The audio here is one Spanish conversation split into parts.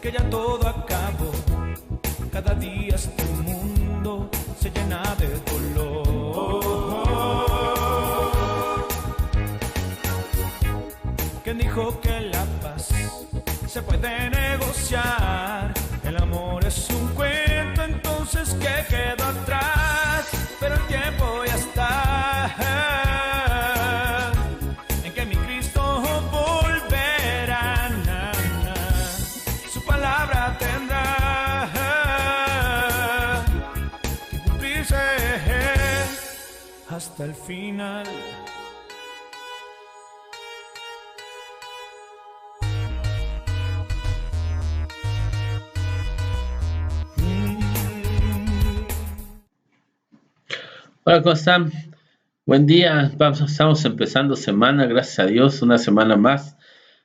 que ya todo acabó. Cada día este mundo se llena de dolor. ¿Quién dijo que la paz se puede negociar? El amor es un cuento, entonces ¿qué quedó atrás? Pero el tiempo ya está en que mi Cristo volverá. Su palabra tendrá que cumplirse hasta el final. Hola, ¿cómo están? Buen día, estamos empezando semana, gracias a Dios, una semana más.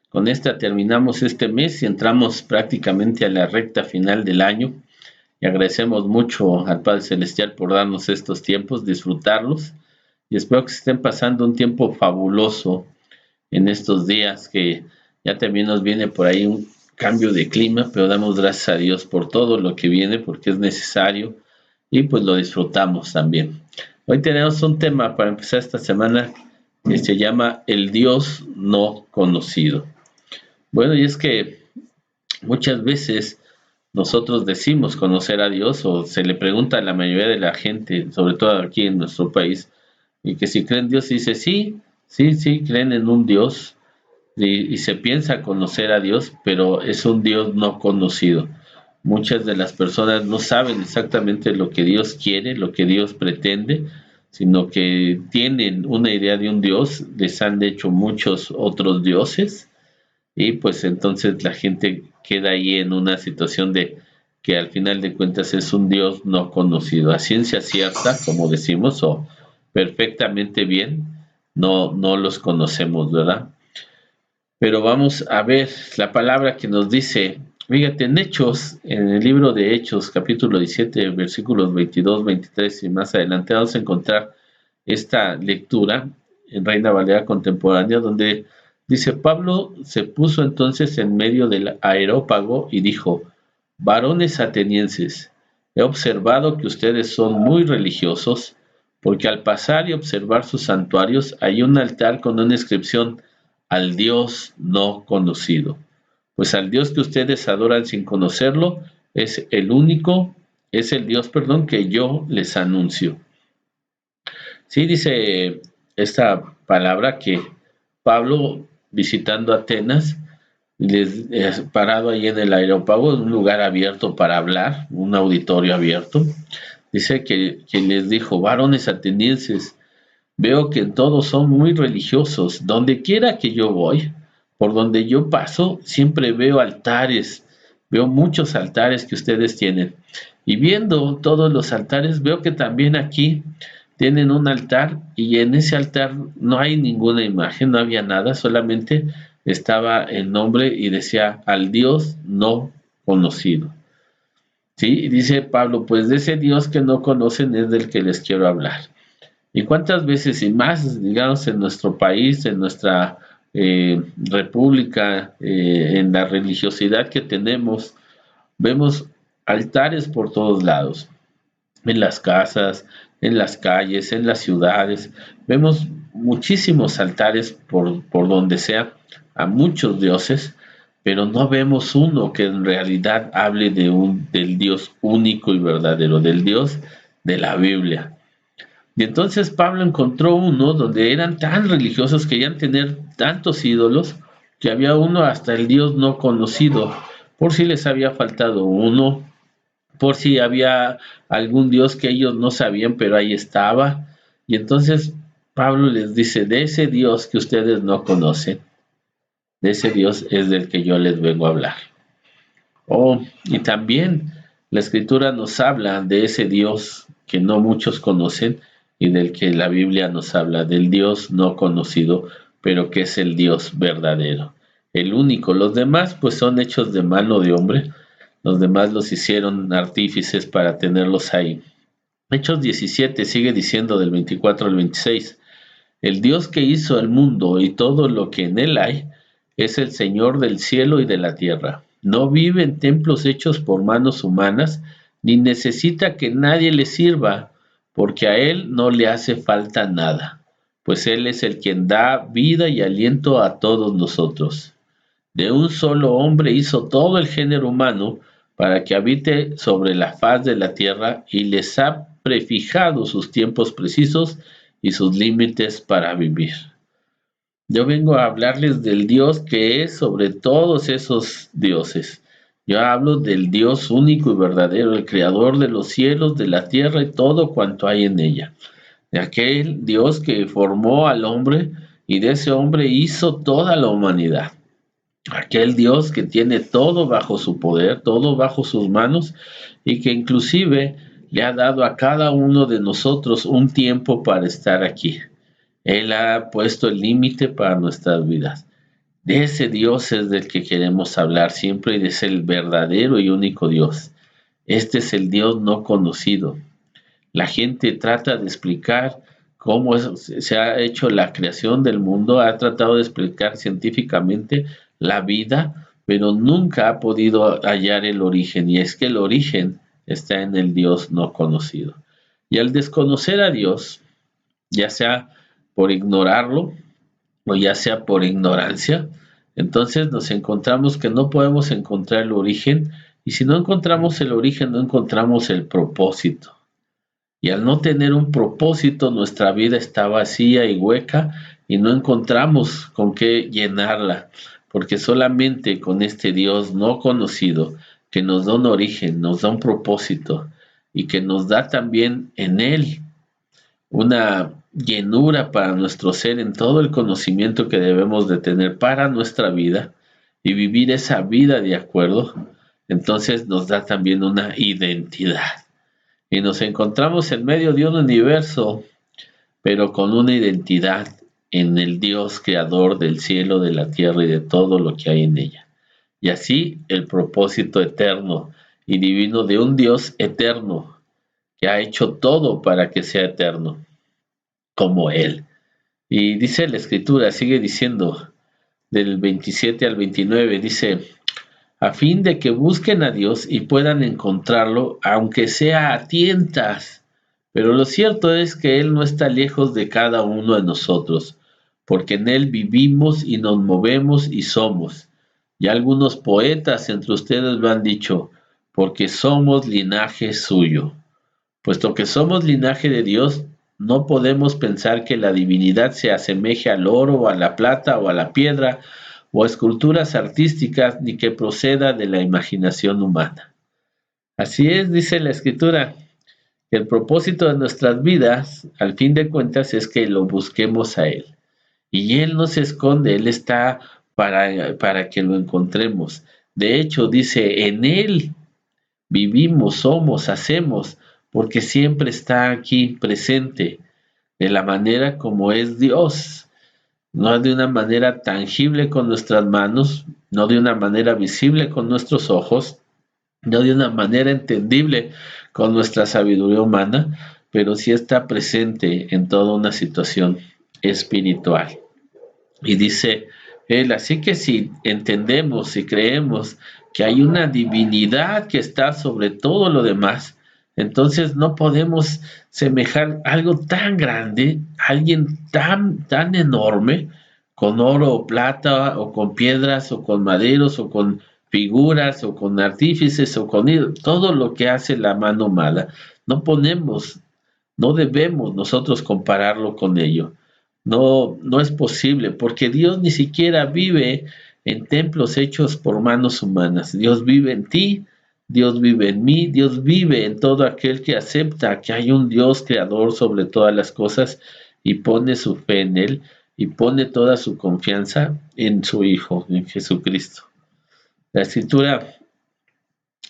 Con esta terminamos este mes y entramos prácticamente a la recta final del año. Y agradecemos mucho al Padre Celestial por darnos estos tiempos, disfrutarlos. Y espero que se estén pasando un tiempo fabuloso en estos días, que ya también nos viene por ahí un cambio de clima, pero damos gracias a Dios por todo lo que viene, porque es necesario y pues lo disfrutamos también. Hoy tenemos un tema para empezar esta semana que se llama el Dios no conocido. Bueno, y es que muchas veces nosotros decimos conocer a Dios, o se le pregunta a la mayoría de la gente, sobre todo aquí en nuestro país, y que si creen en Dios, y dice sí, creen en un Dios, y se piensa conocer a Dios, pero es un Dios no conocido. Muchas de las personas no saben exactamente lo que Dios quiere, lo que Dios pretende, sino que tienen una idea de un Dios, les han hecho muchos otros dioses, y pues entonces la gente queda ahí en una situación de que al final de cuentas es un Dios no conocido. A ciencia cierta, como decimos, o perfectamente bien, no los conocemos, ¿verdad? Pero vamos a ver la palabra que nos dice. Fíjate, en Hechos, en el libro de Hechos, capítulo 17, versículos 22, 23 y más adelante, vamos a encontrar esta lectura en Reina Valera Contemporánea, donde dice: Pablo se puso entonces en medio del Areópago y dijo: varones atenienses, he observado que ustedes son muy religiosos, porque al pasar y observar sus santuarios hay un altar con una inscripción: al Dios no conocido. Pues al Dios que ustedes adoran sin conocerlo es el Dios, que yo les anuncio. Sí, dice esta palabra que Pablo, visitando Atenas, parado ahí en el Areópago, en un lugar abierto para hablar, un auditorio abierto, dice que les dijo: varones atenienses, veo que todos son muy religiosos. Donde quiera que yo voy, por donde yo paso, siempre veo altares. Veo muchos altares que ustedes tienen. Y viendo todos los altares, veo que también aquí tienen un altar, y en ese altar no hay ninguna imagen, no había nada, solamente estaba el nombre y decía: al Dios no conocido. Sí, y dice Pablo: pues de ese Dios que no conocen es del que les quiero hablar. ¿Y cuántas veces y más, digamos, en nuestro país, en nuestra república, en la religiosidad que tenemos, vemos altares por todos lados, en las casas, en las calles, en las ciudades? Vemos muchísimos altares por donde sea, a muchos dioses, pero no vemos uno que en realidad hable del Dios único y verdadero, del Dios de la Biblia. Y entonces Pablo encontró uno donde eran tan religiosos, querían tener tantos ídolos, que había uno hasta el Dios no conocido, por si les había faltado uno, por si había algún Dios que ellos no sabían, pero ahí estaba. Y entonces Pablo les dice: de ese Dios que ustedes no conocen, de ese Dios es del que yo les vengo a hablar. Y también la Escritura nos habla de ese Dios que no muchos conocen, y del que la Biblia nos habla, del Dios no conocido, pero que es el Dios verdadero, el único. Los demás pues son hechos de mano de hombre, los demás los hicieron artífices para tenerlos ahí. Hechos 17 sigue diciendo, del 24 al 26: el Dios que hizo el mundo y todo lo que en él hay, es el Señor del cielo y de la tierra. No vive en templos hechos por manos humanas, ni necesita que nadie le sirva, porque a Él no le hace falta nada, pues Él es el quien da vida y aliento a todos nosotros. De un solo hombre hizo todo el género humano para que habite sobre la faz de la tierra y les ha prefijado sus tiempos precisos y sus límites para vivir. Yo vengo a hablarles del Dios que es sobre todos esos dioses. Yo hablo del Dios único y verdadero, el creador de los cielos, de la tierra y todo cuanto hay en ella. De aquel Dios que formó al hombre y de ese hombre hizo toda la humanidad. Aquel Dios que tiene todo bajo su poder, todo bajo sus manos y que inclusive le ha dado a cada uno de nosotros un tiempo para estar aquí. Él ha puesto el límite para nuestras vidas. De ese Dios es del que queremos hablar siempre y es el verdadero y único Dios. Este es el Dios no conocido. La gente trata de explicar cómo se ha hecho la creación del mundo, ha tratado de explicar científicamente la vida, pero nunca ha podido hallar el origen, y es que el origen está en el Dios no conocido. Y al desconocer a Dios, ya sea por ignorarlo o ya sea por ignorancia, entonces nos encontramos que no podemos encontrar el origen, y si no encontramos el origen, no encontramos el propósito. Y al no tener un propósito, nuestra vida está vacía y hueca y no encontramos con qué llenarla, porque solamente con este Dios no conocido, que nos da un origen, nos da un propósito y que nos da también en Él una llenura para nuestro ser en todo el conocimiento que debemos de tener para nuestra vida y vivir esa vida de acuerdo, entonces nos da también una identidad. Y nos encontramos en medio de un universo, pero con una identidad en el Dios creador del cielo, de la tierra y de todo lo que hay en ella. Y así el propósito eterno y divino de un Dios eterno que ha hecho todo para que sea eterno, como Él. Y dice la Escritura, sigue diciendo, del 27 al 29, dice, a fin de que busquen a Dios y puedan encontrarlo, aunque sea a tientas. Pero lo cierto es que Él no está lejos de cada uno de nosotros, porque en Él vivimos y nos movemos y somos. Y algunos poetas entre ustedes lo han dicho, porque somos linaje suyo. Puesto que somos linaje de Dios, no podemos pensar que la divinidad se asemeje al oro, o a la plata, o a la piedra, o a esculturas artísticas, ni que proceda de la imaginación humana. Así es, dice la Escritura, que el propósito de nuestras vidas, al fin de cuentas, es que lo busquemos a Él. Y Él no se esconde, Él está para que lo encontremos. De hecho, dice, en Él vivimos, somos, hacemos, porque siempre está aquí presente, de la manera como es Dios. No de una manera tangible con nuestras manos, no de una manera visible con nuestros ojos, no de una manera entendible con nuestra sabiduría humana, pero sí está presente en toda una situación espiritual. Y dice él, así que si entendemos y creemos que hay una divinidad que está sobre todo lo demás, entonces no podemos semejar algo tan grande, alguien tan enorme, con oro o plata, o con piedras, o con maderos, o con figuras, o con artífices, o con todo lo que hace la mano mala. No debemos nosotros compararlo con ello. No es posible, porque Dios ni siquiera vive en templos hechos por manos humanas. Dios vive en ti, Dios vive en mí, Dios vive en todo aquel que acepta que hay un Dios creador sobre todas las cosas y pone su fe en Él y pone toda su confianza en su Hijo, en Jesucristo. La Escritura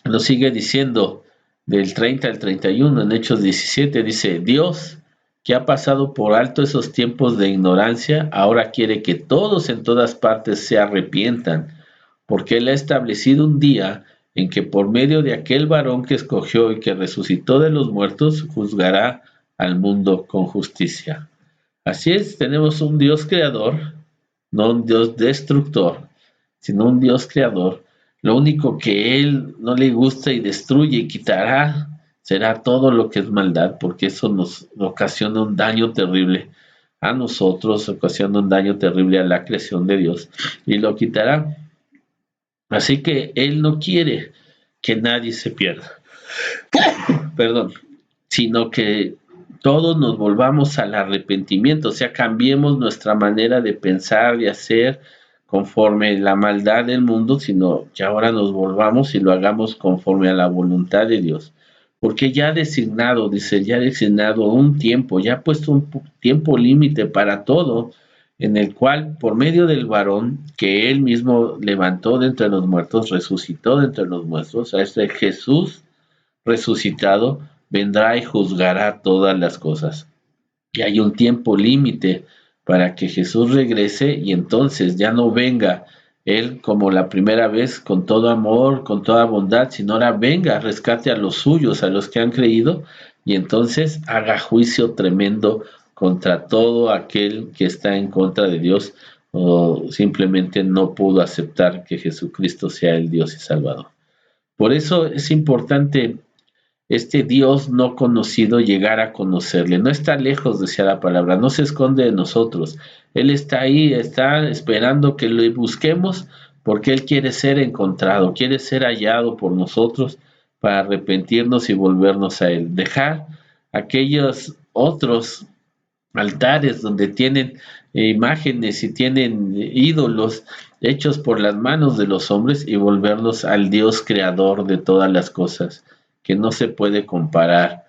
nos sigue diciendo del 30 al 31 en Hechos 17, dice, Dios, que ha pasado por alto esos tiempos de ignorancia, ahora quiere que todos en todas partes se arrepientan, porque Él ha establecido un día en que por medio de aquel varón que escogió y que resucitó de los muertos, juzgará al mundo con justicia. Así es, tenemos un Dios creador, no un Dios destructor, sino un Dios creador Lo único que Él no le gusta y destruye y quitará será todo lo que es maldad, porque eso nos ocasiona un daño terrible a nosotros, ocasiona un daño terrible a la creación de Dios y lo quitará. Así que Él no quiere que nadie se pierda, perdón, sino que todos nos volvamos al arrepentimiento, o sea, cambiemos nuestra manera de pensar y hacer conforme la maldad del mundo, sino que ahora nos volvamos y lo hagamos conforme a la voluntad de Dios. Porque ya ha designado, dice, ya ha designado un tiempo, ya ha puesto un tiempo límite para todo, en el cual, por medio del varón que él mismo levantó de entre los muertos, resucitó de entre los muertos, a este Jesús resucitado, vendrá y juzgará todas las cosas. Y hay un tiempo límite para que Jesús regrese y entonces ya no venga Él como la primera vez con todo amor, con toda bondad, sino ahora venga, rescate a los suyos, a los que han creído, y entonces haga juicio tremendo contra todo aquel que está en contra de Dios o simplemente no pudo aceptar que Jesucristo sea el Dios y Salvador. Por eso es importante este Dios no conocido llegar a conocerle. No está lejos, decía la palabra, no se esconde de nosotros. Él está ahí, está esperando que lo busquemos porque Él quiere ser encontrado, quiere ser hallado por nosotros para arrepentirnos y volvernos a Él. Dejar aquellos otros altares donde tienen imágenes y tienen ídolos hechos por las manos de los hombres y volvernos al Dios creador de todas las cosas, que no se puede comparar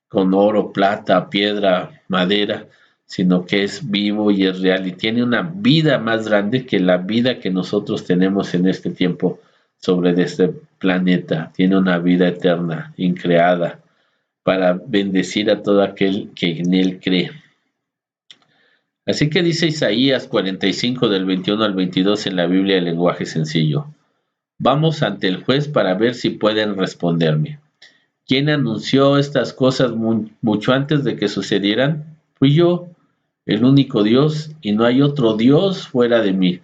con oro, plata, piedra, madera, sino que es vivo y es real y tiene una vida más grande que la vida que nosotros tenemos en este tiempo sobre este planeta. Tiene una vida eterna, increada, para bendecir a todo aquel que en él cree. Así que dice Isaías 45 del 21 al 22 en la Biblia de lenguaje sencillo. Vamos ante el juez para ver si pueden responderme. ¿Quién anunció estas cosas mucho antes de que sucedieran? Fui yo, el único Dios, y no hay otro Dios fuera de mí.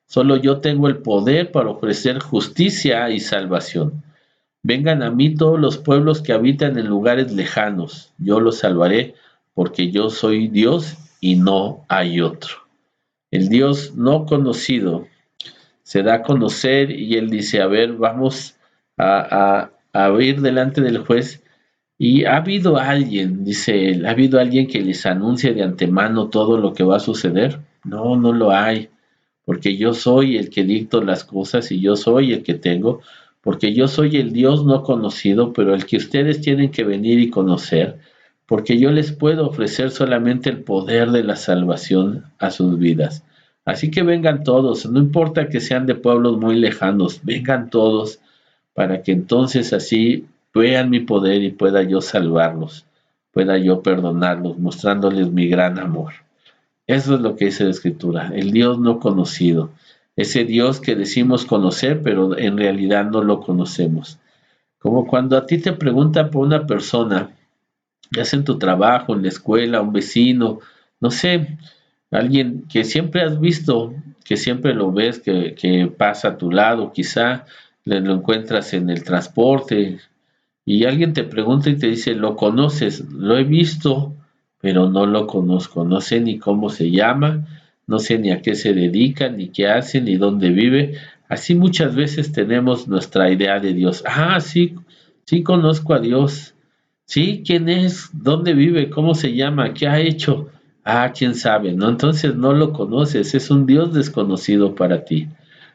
Solo yo tengo el poder para ofrecer justicia y salvación. Vengan a mí todos los pueblos que habitan en lugares lejanos. Yo los salvaré, porque yo soy Dios y no hay otro. El Dios no conocido se da a conocer y él dice, a ver, vamos a ir delante del juez. Y ha habido alguien, dice él, ha habido alguien que les anuncie de antemano todo lo que va a suceder. No, no lo hay, porque yo soy el que dicto las cosas y yo soy el que tengo, porque yo soy el Dios no conocido, pero el que ustedes tienen que venir y conocer, porque yo les puedo ofrecer solamente el poder de la salvación a sus vidas. Así que vengan todos, no importa que sean de pueblos muy lejanos, vengan todos para que entonces así vean mi poder y pueda yo salvarlos, pueda yo perdonarlos, mostrándoles mi gran amor. Eso es lo que dice la Escritura, el Dios no conocido, ese Dios que decimos conocer, pero en realidad no lo conocemos. Como cuando a ti te preguntan por una persona, ya sea en tu trabajo, en la escuela, un vecino, no sé, alguien que siempre has visto, que siempre lo ves, que pasa a tu lado, quizá lo encuentras en el transporte, y alguien te pregunta y te dice, ¿lo conoces? Lo he visto, pero no lo conozco, no sé ni cómo se llama, no sé ni a qué se dedica, ni qué hace, ni dónde vive. Así muchas veces tenemos nuestra idea de Dios. Ah, sí, sí conozco a Dios. Sí, ¿quién es? ¿Dónde vive? ¿Cómo se llama? ¿Qué ha hecho? Ah, quién sabe, ¿no? Entonces no lo conoces, es un Dios desconocido para ti.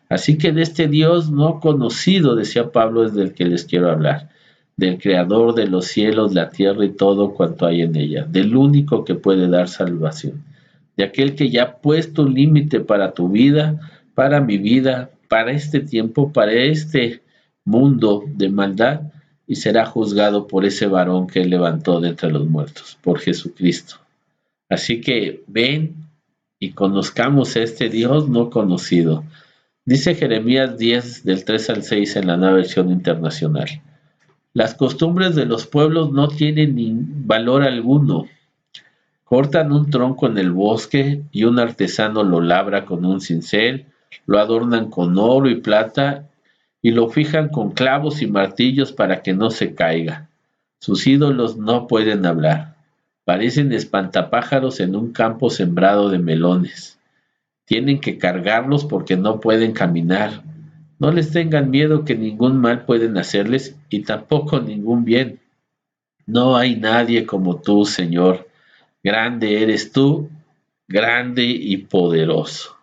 Así que de este Dios no conocido, decía Pablo, es del que les quiero hablar, del creador de los cielos, la tierra y todo cuanto hay en ella, del único que puede dar salvación, de aquel que ya ha puesto un límite para tu vida, para mi vida, para este tiempo, para este mundo de maldad, y será juzgado por ese varón que él levantó de entre los muertos, por Jesucristo. Así que ven y conozcamos a este Dios no conocido. Dice Jeremías 10 del 3 al 6 en la Nueva Versión Internacional. Las costumbres de los pueblos no tienen ni valor alguno. Cortan un tronco en el bosque y un artesano lo labra con un cincel, lo adornan con oro y plata y lo fijan con clavos y martillos para que no se caiga. Sus ídolos no pueden hablar. Parecen espantapájaros en un campo sembrado de melones. Tienen que cargarlos porque no pueden caminar. No les tengan miedo, que ningún mal pueden hacerles y tampoco ningún bien. No hay nadie como tú, Señor. Grande eres tú, grande y poderoso.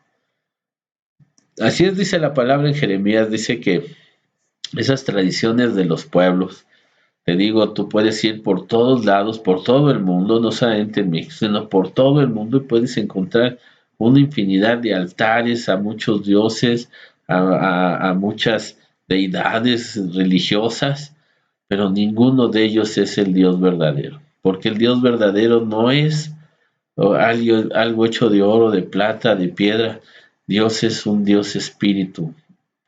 Así es, dice la palabra en Jeremías, dice que esas tradiciones de los pueblos, te digo, tú puedes ir por todos lados, por todo el mundo, no solamente en México, sino por todo el mundo, y puedes encontrar una infinidad de altares a muchos dioses, a muchas deidades religiosas, pero ninguno de ellos es el Dios verdadero, porque el Dios verdadero no es algo hecho de oro, de plata, de piedra. Dios es un Dios espíritu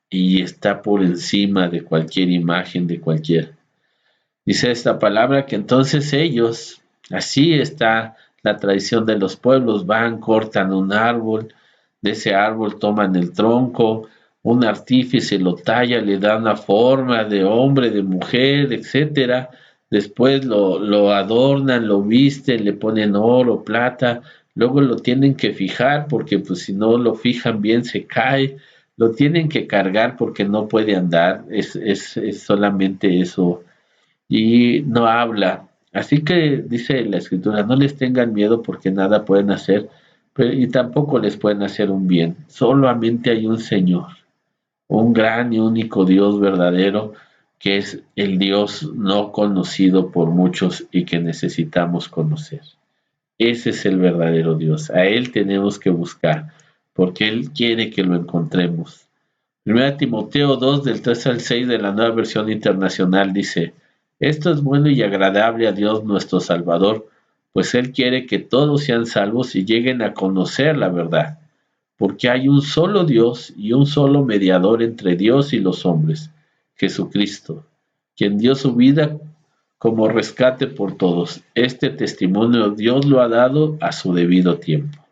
y está por encima de cualquier imagen, de cualquier. Dice esta palabra que entonces ellos, así está la tradición de los pueblos, van, cortan un árbol, de ese árbol toman el tronco, un artífice lo talla, le da una forma de hombre, de mujer, etcétera. Después lo adornan, lo visten, le ponen oro, plata, luego lo tienen que fijar porque pues si no lo fijan bien se cae, lo tienen que cargar porque no puede andar, es solamente eso, y no habla. Así que dice la escritura, no les tengan miedo porque nada pueden hacer, y tampoco les pueden hacer un bien. Solamente hay un Señor, un gran y único Dios verdadero, que es el Dios no conocido por muchos y que necesitamos conocer. Ese es el verdadero Dios. A Él tenemos que buscar, porque Él quiere que lo encontremos. 1 Timoteo 2, del 3 al 6 de la Nueva Versión Internacional dice: esto es bueno y agradable a Dios nuestro Salvador, pues Él quiere que todos sean salvos y lleguen a conocer la verdad, porque hay un solo Dios y un solo mediador entre Dios y los hombres, Jesucristo, quien dio su vida como rescate por todos. Este testimonio Dios lo ha dado a su debido tiempo.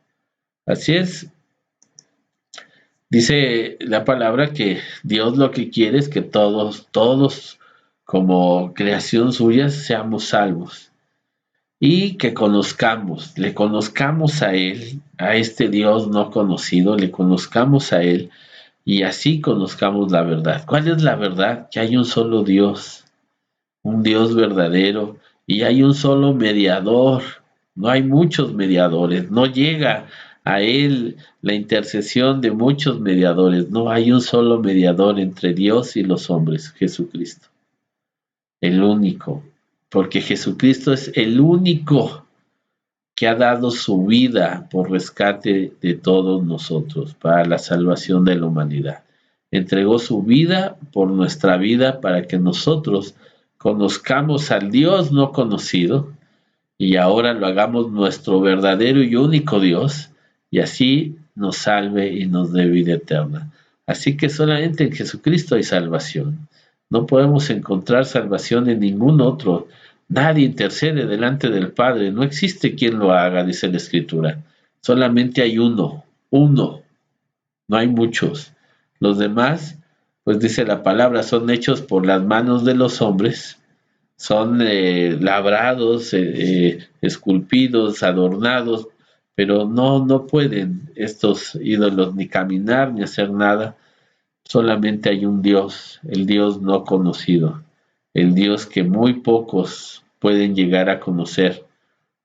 Así es, dice la palabra que Dios lo que quiere es que todos como creación suya seamos salvos y que le conozcamos a Él, a este Dios no conocido, le conozcamos a Él y así conozcamos la verdad. ¿Cuál es la verdad? Que hay un solo Dios, un Dios verdadero, y hay un solo mediador. No hay muchos mediadores, no llega a Él la intercesión de muchos mediadores, no hay un solo mediador entre Dios y los hombres, Jesucristo, el único, porque Jesucristo es el único que ha dado su vida por rescate de todos nosotros, para la salvación de la humanidad. Entregó su vida por nuestra vida para que nosotros conozcamos al Dios no conocido y ahora lo hagamos nuestro verdadero y único Dios, y así nos salve y nos dé vida eterna. Así que solamente en Jesucristo hay salvación. No podemos encontrar salvación en ningún otro. Nadie intercede delante del Padre. No existe quien lo haga, dice la Escritura. Solamente hay uno. No hay muchos. Los demás, pues dice la palabra, son hechos por las manos de los hombres, son labrados, esculpidos, adornados, pero no pueden estos ídolos ni caminar ni hacer nada. Solamente hay un Dios, el Dios no conocido, el Dios que muy pocos pueden llegar a conocer,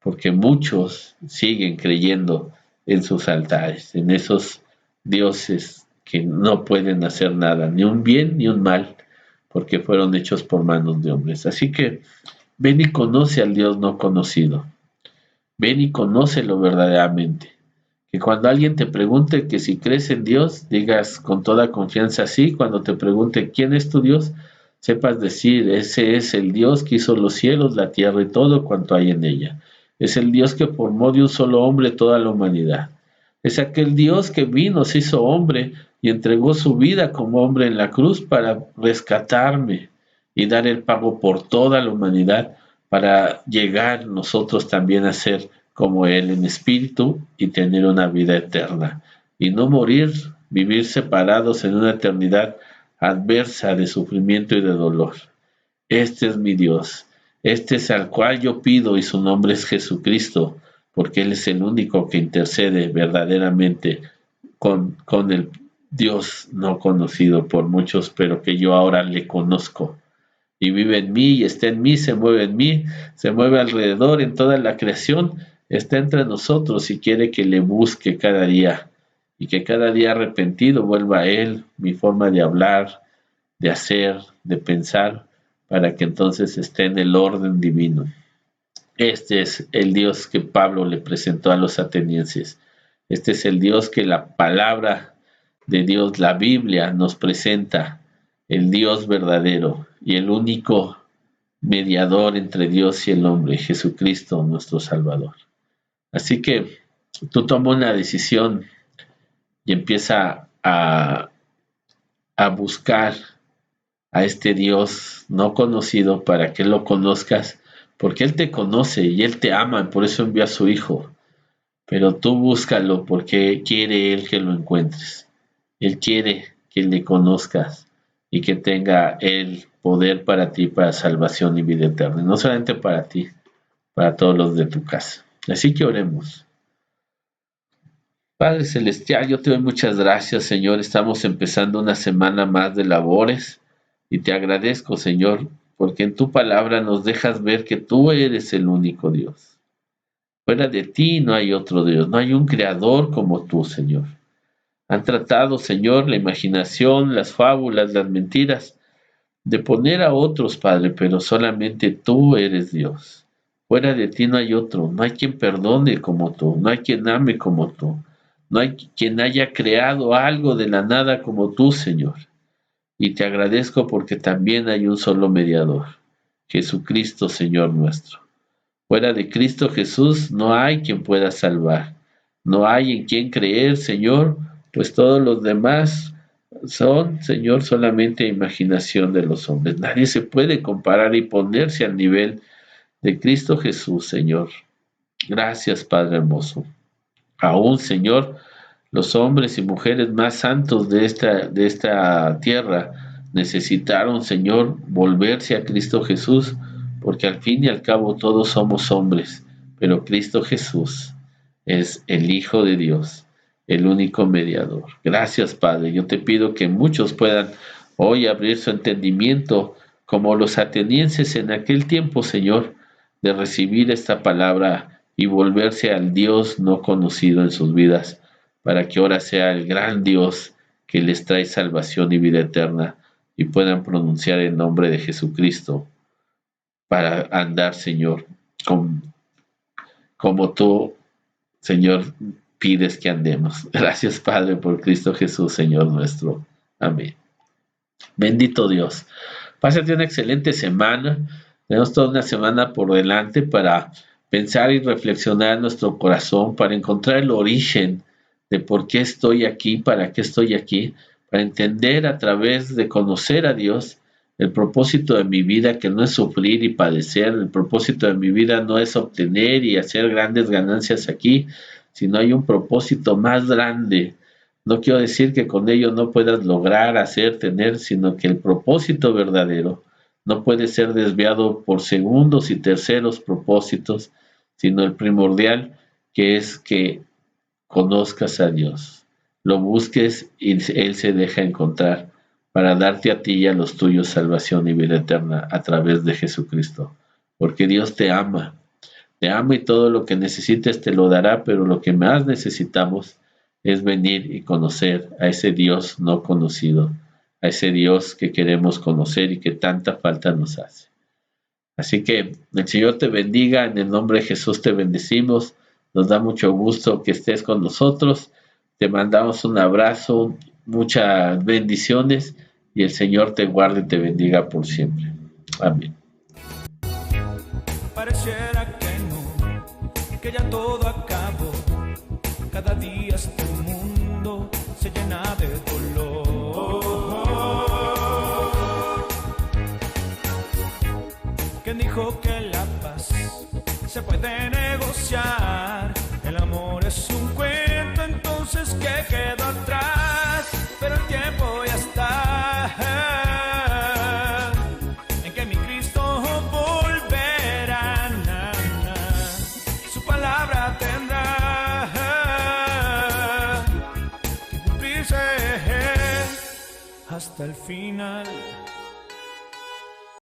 porque muchos siguen creyendo en sus altares, en esos dioses que no pueden hacer nada, ni un bien ni un mal, porque fueron hechos por manos de hombres. Así que ven y conoce al Dios no conocido, ven y conócelo verdaderamente. Que cuando alguien te pregunte que si crees en Dios, digas con toda confianza sí. Cuando te pregunte quién es tu Dios, sepas decir: ese es el Dios que hizo los cielos, la tierra y todo cuanto hay en ella. Es el Dios que formó de un solo hombre toda la humanidad. Es aquel Dios que vino, se hizo hombre y entregó su vida como hombre en la cruz para rescatarme y dar el pago por toda la humanidad, para llegar nosotros también a ser como Él en espíritu y tener una vida eterna y no morir, vivir separados en una eternidad adversa de sufrimiento y de dolor. Este es mi Dios, este es al cual yo pido y su nombre es Jesucristo, porque Él es el único que intercede verdaderamente con el Dios no conocido por muchos, pero que yo ahora le conozco. Y vive en mí y está en mí, se mueve en mí, se mueve alrededor en toda la creación, está entre nosotros y quiere que le busque cada día y que cada día arrepentido vuelva a Él, mi forma de hablar, de hacer, de pensar, para que entonces esté en el orden divino. Este es el Dios que Pablo le presentó a los atenienses. Este es el Dios que la palabra de Dios, la Biblia, nos presenta, el Dios verdadero y el único mediador entre Dios y el hombre, Jesucristo, nuestro Salvador. Así que tú toma una decisión y empieza a buscar a este Dios no conocido para que lo conozcas, porque Él te conoce y Él te ama, por eso envió a su Hijo. Pero tú búscalo porque quiere Él que lo encuentres. Él quiere que le conozcas y que tenga el poder para ti, para salvación y vida eterna. Y no solamente para ti, para todos los de tu casa. Así que oremos. Padre Celestial, yo te doy muchas gracias, Señor. Estamos empezando una semana más de labores y te agradezco, Señor, porque en tu palabra nos dejas ver que tú eres el único Dios. Fuera de ti no hay otro Dios, no hay un creador como tú, Señor. Han tratado, Señor, la imaginación, las fábulas, las mentiras, de poner a otros, Padre, pero solamente tú eres Dios. Fuera de ti no hay otro, no hay quien perdone como tú, no hay quien ame como tú, no hay quien haya creado algo de la nada como tú, Señor. Y te agradezco porque también hay un solo mediador, Jesucristo, Señor nuestro. Fuera de Cristo Jesús no hay quien pueda salvar, no hay en quien creer, Señor, pues todos los demás son, Señor, solamente imaginación de los hombres. Nadie se puede comparar y ponerse al nivel de Cristo Jesús, Señor. Gracias, Padre hermoso. Aún, Señor, los hombres y mujeres más santos de esta tierra necesitaron, Señor, volverse a Cristo Jesús, porque al fin y al cabo todos somos hombres, pero Cristo Jesús es el Hijo de Dios, el único mediador. Gracias, Padre. Yo te pido que muchos puedan hoy abrir su entendimiento, como los atenienses en aquel tiempo, Señor, de recibir esta palabra y volverse al Dios no conocido en sus vidas, para que ahora sea el gran Dios que les trae salvación y vida eterna y puedan pronunciar el nombre de Jesucristo para andar, Señor, como tú, Señor, pides que andemos. Gracias, Padre, por Cristo Jesús, Señor nuestro. Amén. Bendito Dios. Pásate una excelente semana. Tenemos toda una semana por delante para pensar y reflexionar en nuestro corazón, para encontrar el origen de por qué estoy aquí, para qué estoy aquí, para entender a través de conocer a Dios el propósito de mi vida, que no es sufrir y padecer. El propósito de mi vida no es obtener y hacer grandes ganancias aquí, sino hay un propósito más grande. No quiero decir que con ello no puedas lograr, hacer, tener, sino que el propósito verdadero no puede ser desviado por segundos y terceros propósitos, sino el primordial, que es que conozcas a Dios, lo busques y Él se deja encontrar para darte a ti y a los tuyos salvación y vida eterna a través de Jesucristo, porque Dios te ama y todo lo que necesites te lo dará, pero lo que más necesitamos es venir y conocer a ese Dios no conocido, a ese Dios que queremos conocer y que tanta falta nos hace. Así que el Señor te bendiga, en el nombre de Jesús te bendecimos, nos da mucho gusto que estés con nosotros, te mandamos un abrazo, muchas bendiciones y el Señor te guarde y te bendiga por siempre. Amén. Pareciera que no, que ya todo acabó, cada día este mundo se llena de dolor. ¿Quién dijo que la paz se puede negociar? El amor es un cuento, entonces ¿qué quedó atrás? Pero el tiempo ya está. hasta el final.